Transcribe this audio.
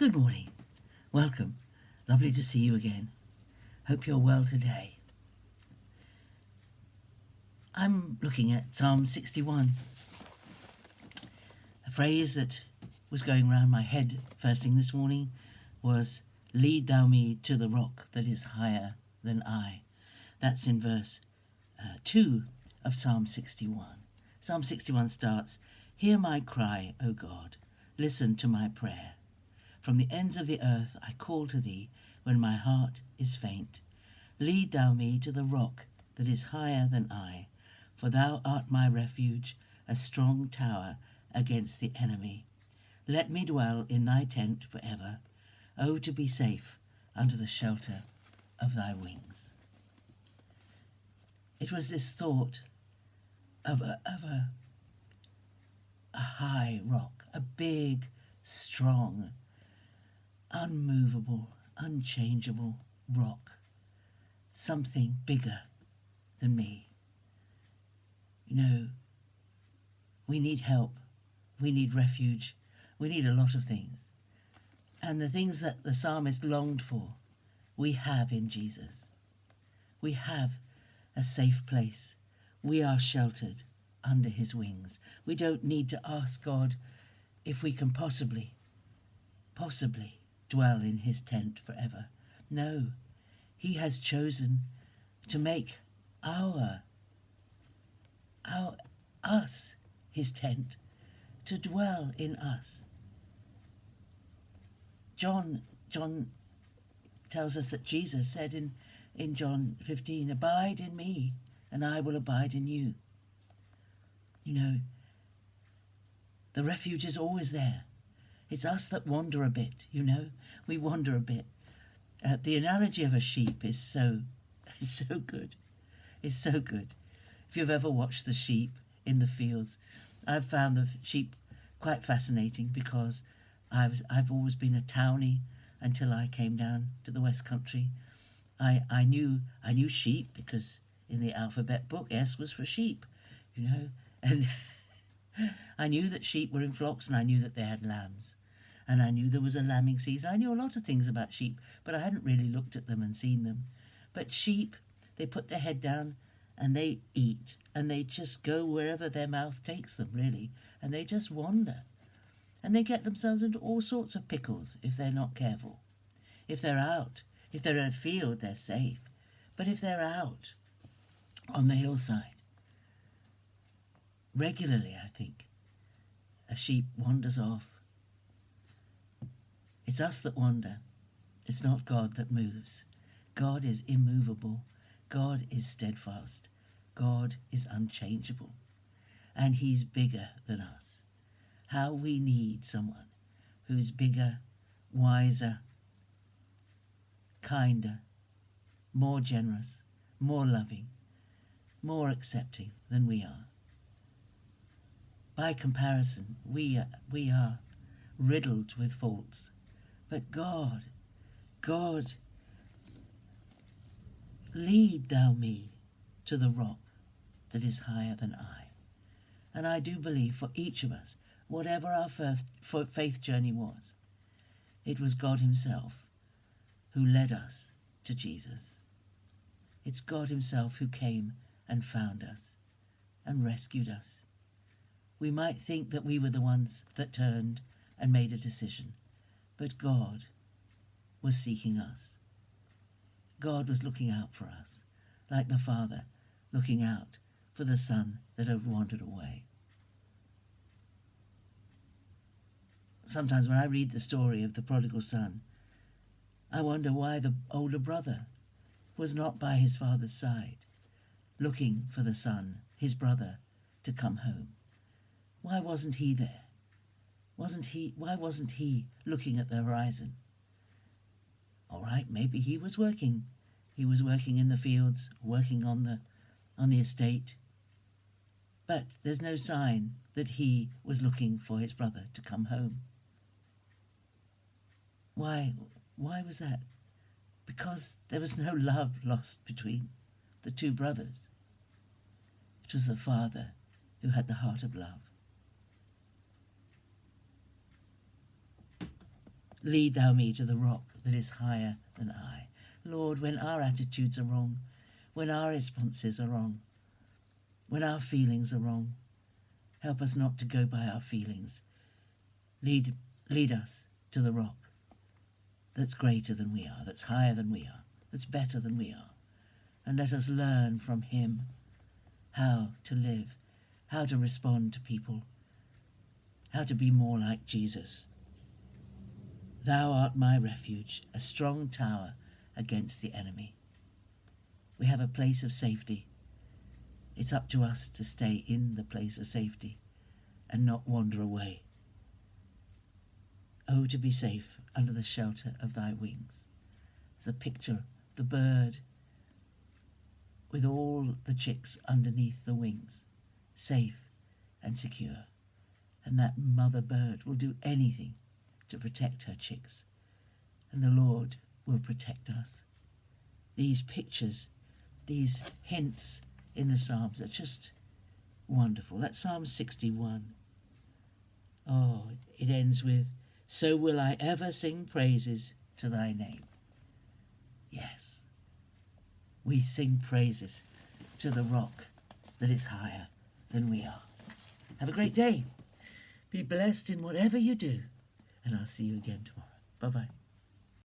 Good morning. Welcome. Lovely to see you again. Hope you're well today. I'm looking at Psalm 61. A phrase that was going round my head first thing this morning was, "Lead thou me to the rock that is higher than I." That's in verse 2 of Psalm 61. Psalm 61 starts, "Hear my cry, O God, listen to my prayer. From the ends of the earth I call to thee when my heart is faint. Lead thou me to the rock that is higher than I, for thou art my refuge, a strong tower against the enemy. Let me dwell in thy tent forever. Oh, to be safe under the shelter of thy wings." It was this thought of a high rock, a big, strong, unmovable, unchangeable rock, something bigger than me. You know, we need help, we need refuge, we need a lot of things. And the things that the psalmist longed for, we have in Jesus. We have a safe place. We are sheltered under his wings. We don't need to ask God if we can possibly dwell in his tent forever. No, he has chosen to make us his tent, to dwell in us. John tells us that Jesus said in John 15, "Abide in me, and I will abide in you." You know, the refuge is always there. It's us that wander a bit, you know. We wander a bit. The analogy of a sheep is so good. It's so good. If you've ever watched the sheep in the fields, I've found the sheep quite fascinating because I've always been a townie until I came down to the West Country. I knew sheep because in the alphabet book S was for sheep, you know, and I knew that sheep were in flocks, and I knew that they had lambs, and I knew there was a lambing season. I knew a lot of things about sheep, but I hadn't really looked at them and seen them. But sheep, they put their head down and they eat, and they just go wherever their mouth takes them, really, and they just wander. And they get themselves into all sorts of pickles if they're not careful. If they're in a field, they're safe. But if they're out on the hillside, regularly, I think, a sheep wanders off. It's us that wander. It's not God that moves. God is immovable. God is steadfast. God is unchangeable. And he's bigger than us. How we need someone who's bigger, wiser, kinder, more generous, more loving, more accepting than we are. By comparison, we are riddled with faults. But God, lead thou me to the rock that is higher than I. And I do believe for each of us, whatever our first faith journey was, it was God himself who led us to Jesus. It's God himself who came and found us and rescued us. We might think that we were the ones that turned and made a decision, but God was seeking us. God was looking out for us, like the Father looking out for the Son that had wandered away. Sometimes when I read the story of the prodigal son, I wonder why the older brother was not by his father's side, looking for the son, his brother, to come home. Why wasn't he there? Why wasn't he looking at the horizon? All right, maybe he was working. He was working in the fields, working on the estate. But there's no sign that he was looking for his brother to come home. Why was that? Because there was no love lost between the two brothers. It was the Father who had the heart of love. Lead thou me to the rock that is higher than I. Lord, when our attitudes are wrong, when our responses are wrong, when our feelings are wrong, help us not to go by our feelings. Lead us to the rock that's greater than we are, that's higher than we are, that's better than we are. And let us learn from him how to live, how to respond to people, how to be more like Jesus. Thou art my refuge, a strong tower against the enemy. We have a place of safety. It's up to us to stay in the place of safety and not wander away. Oh, to be safe under the shelter of thy wings. It's a picture of the bird with all the chicks underneath the wings, safe and secure. And that mother bird will do anything to protect her chicks. And the Lord will protect us. These pictures, these hints in the Psalms are just wonderful. That's Psalm 61. Oh, it ends with, so will I ever sing praises to thy name. Yes, we sing praises to the rock that is higher than we are. Have a great day. Be blessed in whatever you do. And I'll see you again tomorrow. Bye-bye.